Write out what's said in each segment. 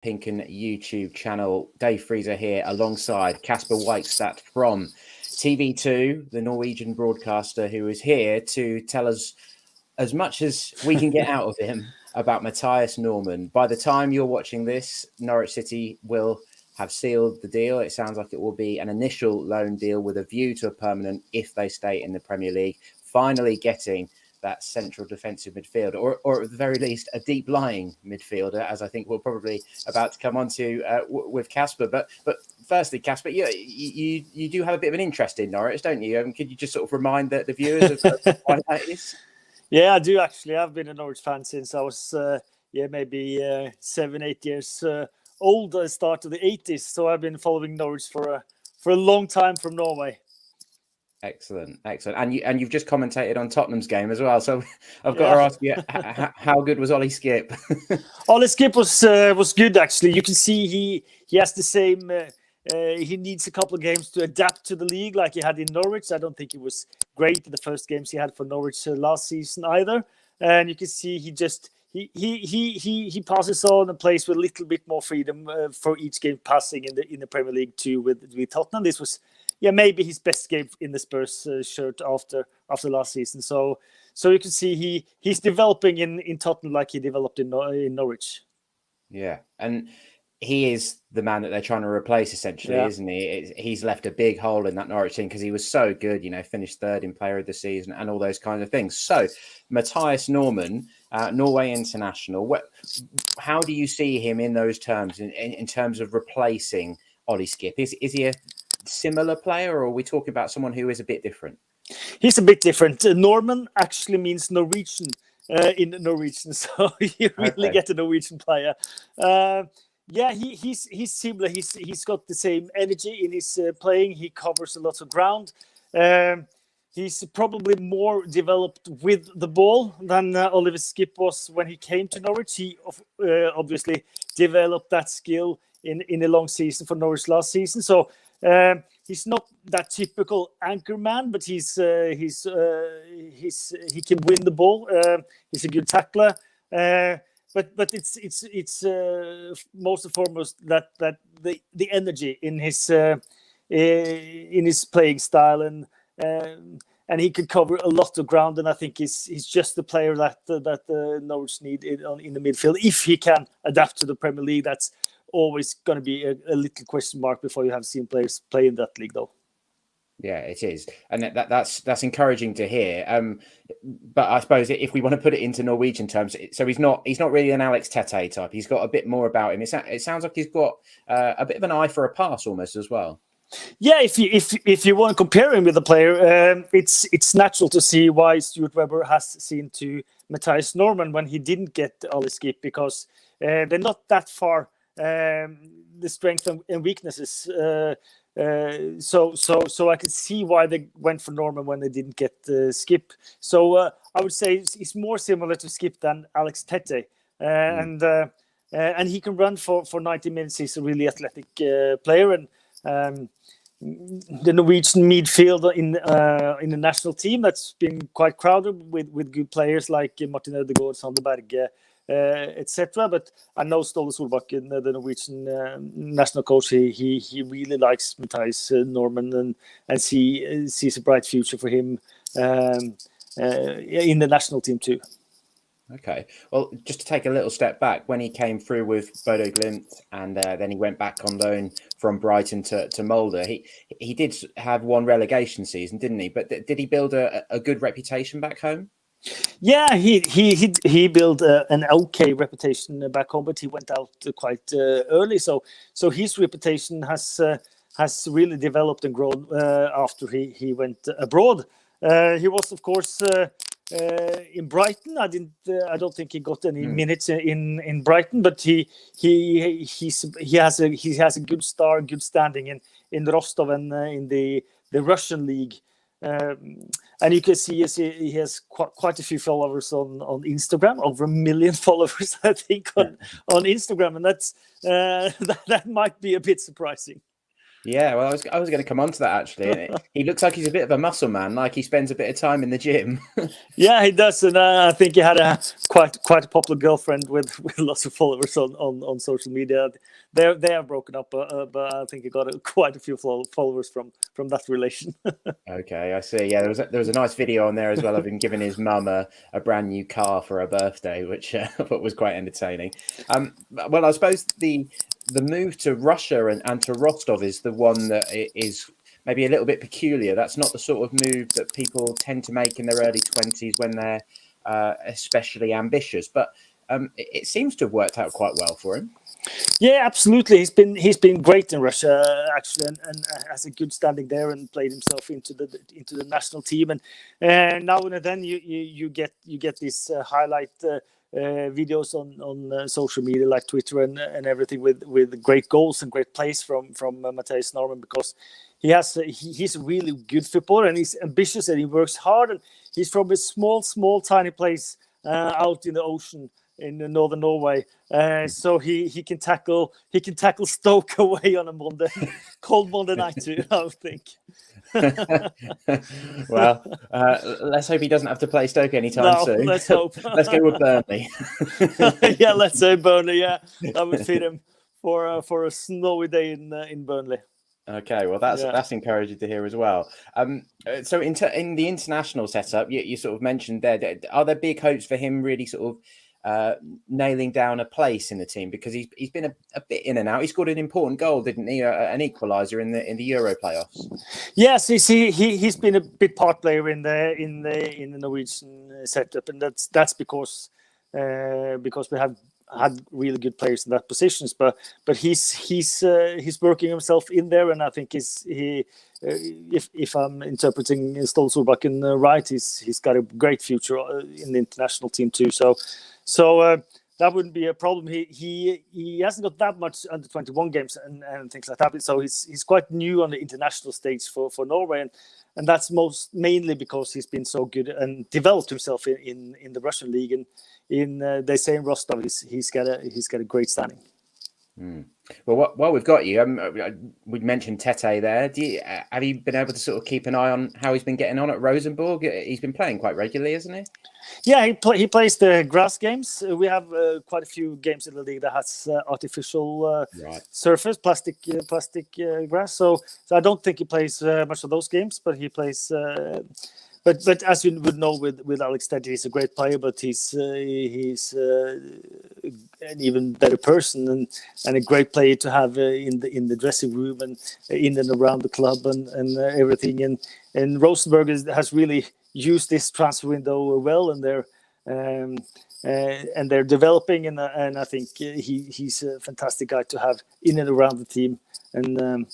Pink and YouTube channel. Dave Freezer here alongside Kasper Wikestad from TV2, the Norwegian broadcaster, who is here to tell us as much as we can get out of him about Mathias Normann. By the time you're watching this, Norwich City will have sealed the deal. It sounds like it will be an initial loan deal with a view to a permanent if they stay in the Premier League, finally getting that central defensive midfielder, or at the very least, a deep-lying midfielder, as I think we're probably about to come on to with Kasper. But firstly, Kasper, you do have a bit of an interest in Norwich, don't you? Could you just sort of remind the viewers of why that is? Yeah, I do actually. I've been a Norwich fan since I was, maybe 7-8 years old. I started the 80s, so I've been following Norwich for a long time from Norway. Excellent. And you've just commentated on Tottenham's game as well. So I've got to ask you, how good was Ollie Skipp? Ollie Skipp was good, actually. You can see he has the same. He needs a couple of games to adapt to the league like he had in Norwich. I don't think it was great in the first games he had for Norwich last season either. And you can see he passes on and plays with a little bit more freedom for each game passing in the Premier League too with Tottenham. This was maybe his best game in the Spurs shirt after last season. So you can see he's developing in Tottenham like he developed in Norwich. Yeah, and he is the man that they're trying to replace, essentially, isn't he? He's left a big hole in that Norwich team because he was so good, finished third in Player of the Season and all those kinds of things. So, Mathias Normann, Norway international, how do you see him in those terms, in terms of replacing Ollie Skipp? Is he a similar player, or are we talking about someone who is a bit different? He's a bit different. Norman actually means Norwegian in Norwegian, so you really get a Norwegian player. He's similar. He's got the same energy in his playing. He covers a lot of ground. He's probably more developed with the ball than Oliver Skipp was when he came to Norwich. He obviously developed that skill in a long season for Norwich last season. So he's not that typical anchor man, but he can win the ball. He's a good tackler. But it's most and foremost that the energy in his playing style and he can cover a lot of ground, and I think he's just the player that Norwich need in the midfield. If he can adapt to the Premier League, that's always going to be a little question mark before you have seen players play in that league, though. Yeah, it is, and that's encouraging to hear. But I suppose if we want to put it into Norwegian terms, so he's not really an Alex Tete type. He's got a bit more about him. It sounds like he's got a bit of an eye for a pass almost as well. Yeah, if you want to compare him with the player, it's natural to see why Stuart Webber has seen to Mathias Normann when he didn't get Ollie Skipp, because they're not that far. The strengths and weaknesses. So I can see why they went for Norman when they didn't get Skipp. So I would say he's more similar to Skipp than Alex Tete, and he can run for 90 minutes. He's a really athletic player, and the Norwegian midfield in the national team that's been quite crowded with good players like Martin Ødegaard, Sander Berge, etc. But I know Ståle Solbakken, the Norwegian national coach, he really likes Mathias Normann and sees a bright future for him in the national team too. Okay, well, just to take a little step back, when he came through with Bodo Glimt and then he went back on loan from Brighton to Molde, he did have one relegation season, didn't he? But did he build a good reputation back home? Yeah, he built an okay reputation back home, but he went out quite early. So his reputation has really developed and grown after he went abroad. He was, of course, in Brighton. I don't think he got any minutes in Brighton, but he has a good star, good standing in Rostov and in the Russian league. And you can see he has quite a few followers on Instagram, over 1 million followers, I think, on Instagram, and that's that might be a bit surprising. Yeah, well, I was going to come on to that actually. And he looks like he's a bit of a muscle man, like he spends a bit of time in the gym. Yeah, he does, and I think he had a quite a popular girlfriend with lots of followers on social media. They are broken up, but I think he got quite a few followers from that relation. Okay, I see. Yeah, there was a nice video on there as well of him giving his mum a brand new car for her birthday, which I thought was quite entertaining. Well, I suppose the move to Russia and to Rostov is the one that is maybe a little bit peculiar. That's not the sort of move that people tend to make in their early 20s when they're especially ambitious. But it seems to have worked out quite well for him. Yeah, absolutely. He's been great in Russia actually, and has a good standing there, and played himself into the national team. And now and then you get these highlight videos on social media like Twitter and everything with great goals and great plays from Mathias Normann, because he's a really good footballer, and he's ambitious, and he works hard, and he's from a small tiny place out in the ocean in northern Norway, so he can tackle Stoke away on a cold Monday night too, I would think. Well, let's hope he doesn't have to play Stoke anytime soon. Let's hope. Let's go with Burnley. Yeah, let's say Burnley. Yeah, that would fit him for a snowy day in Burnley. Okay, well that's encouraging to hear as well. So in the international setup, you sort of mentioned there, are there big hopes for him really sort of nailing down a place in the team, because he's been a bit in and out. He scored an important goal, didn't he? An equaliser in the Euro playoffs. Yes, he's been a big part player in the Norwegian setup, and that's because we have had really good players in that positions. But he's working himself in there, and I think if I'm interpreting Ståle Solbakken right, he's got a great future in the international team too. So that wouldn't be a problem. He hasn't got that much under 21 games and things like that. So he's quite new on the international stage for Norway, and that's mainly because he's been so good and developed himself in the Russian league. And they say in Rostov he's got a great standing. Well, while we've got you, we mentioned Tete there. Have you been able to sort of keep an eye on how he's been getting on at Rosenborg? He's been playing quite regularly, isn't he? Yeah, he plays the grass games. We have quite a few games in the league that has artificial surface, plastic grass. So I don't think he plays much of those games, but he plays. But as you would know with Alex Tete, he's a great player, but he's an even better person and a great player to have in the dressing room and in and around the club and everything. And Rosenborg has really used this transfer window well, and they're developing, and I think he's a fantastic guy to have in and around the team. And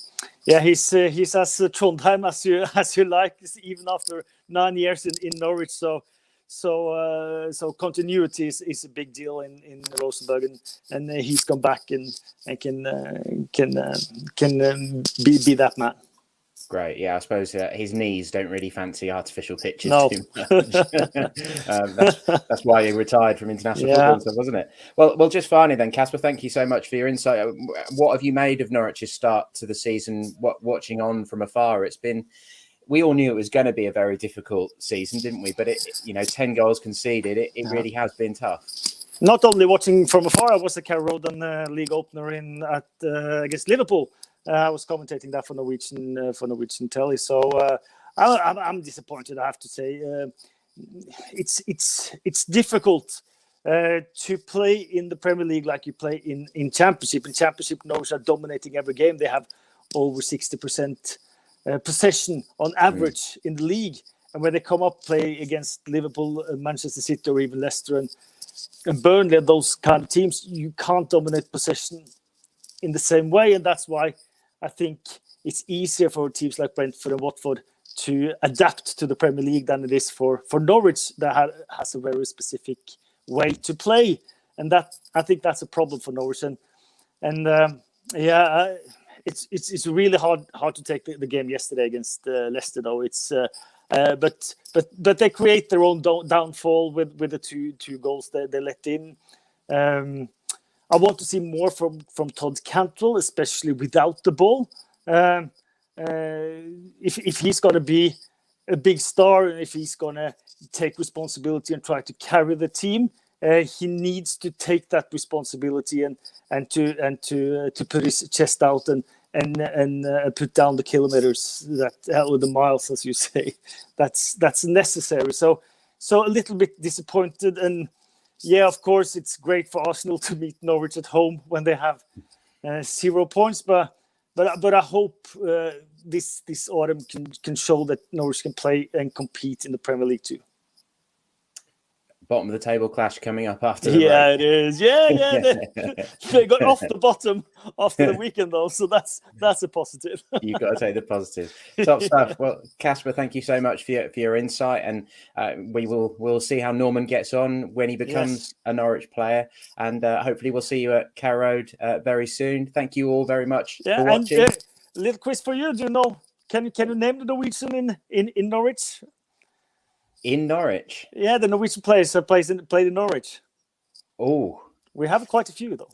he's as Trondheim as you like, even after 9 years in Norwich. So continuity is a big deal in Rosenborg, and he's come back and can be that man. Great, yeah. I suppose his knees don't really fancy artificial pitches too much. That's why he retired from international football and stuff, wasn't it? Well, just finally then, Kasper, thank you so much for your insight. What have you made of Norwich's start to the season? Watching on from afar, we all knew it was going to be a very difficult season, didn't we? But 10 goals conceded, it really has been tough. Not only watching from afar, I was at Carrow Road league opener against Liverpool. I was commentating that for Norwegian telly. So I'm disappointed, I have to say. It's difficult to play in the Premier League like you play in Championship. In Championship, Norwich are dominating every game. They have over 60% possession on average in the league. And when they come up, play against Liverpool, Manchester City, or even Leicester and Burnley, those kind of teams, you can't dominate possession in the same way. And that's why I think it's easier for teams like Brentford and Watford to adapt to the Premier League than it is for Norwich, that has a very specific way to play. And that, I think that's a problem for Norwich. It's really hard to take the game yesterday against Leicester, though. But they create their own downfall with the two goals they let in. I want to see more from Todd Cantwell, especially without the ball. if he's going to be a big star, and if he's going to take responsibility and try to carry the team, he needs to take that responsibility and to put his chest out and put down the kilometers, or the miles, as you say. That's necessary. So a little bit disappointed, and yeah, of course, it's great for Arsenal to meet Norwich at home when they have 0 points, but I hope this autumn can show that Norwich can play and compete in the Premier League too. Bottom of the table clash coming up after the break. It is. They got off the bottom after the weekend, though, so that's a positive. You've got to take the positive. Top stuff. Well, Kasper, thank you so much for your insight, and we'll see how Norman gets on when he becomes a Norwich player, and hopefully we'll see you at Carrow Road very soon. Thank you all very much for watching. And a little quiz for you. Do you know? Can you name the Norwegian in Norwich? In Norwich? Yeah, the Norwegian players played in Norwich. Oh, we have quite a few though.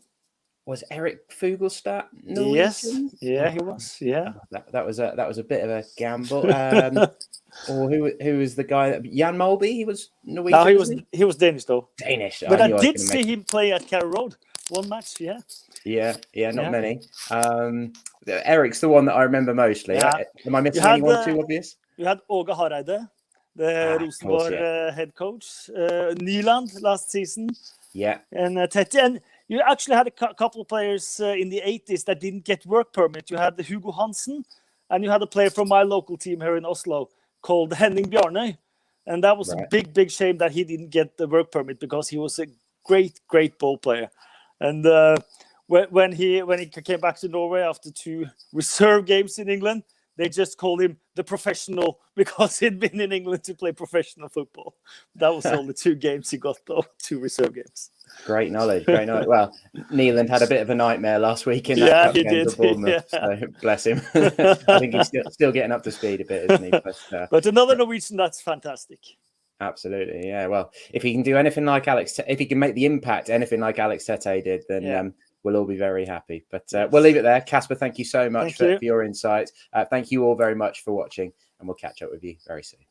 Was Erik Fugelstad Norwegian? Yes, yeah, he was. Yeah, that was a bit of a gamble. Or who was the guy that Jan Molby? He was Norwegian. No, he was Danish though. Danish, but I did see him play at Carrow Road one match. Not many. Erik's the one that I remember mostly. Am I missing anyone too obvious? You had Åge Hareide, the Rostov head coach, Nyland last season. Yeah, and Tete. And you actually had a couple of players in the 80s that didn't get work permit. You had Hugo Hansen, and you had a player from my local team here in Oslo called Henning Bjarnøy. And that was a big shame that he didn't get the work permit, because he was a great ball player. And when he came back to Norway after 2 reserve games in England, they just called him the professional, because he'd been in England to play professional football. That was only 2 games he got, though, 2 reserve games. Great knowledge. Well, Nyland had a bit of a nightmare last week in that he did. So bless him. I think he's still getting up to speed a bit, isn't he? But another Norwegian, that's fantastic. Absolutely, yeah. Well, if he can do anything like if he can make the impact anything like Alex Tete did, then we'll all be very happy. But we'll leave it there. Kasper, thank you so much for your insights. Thank you all very much for watching, and we'll catch up with you very soon.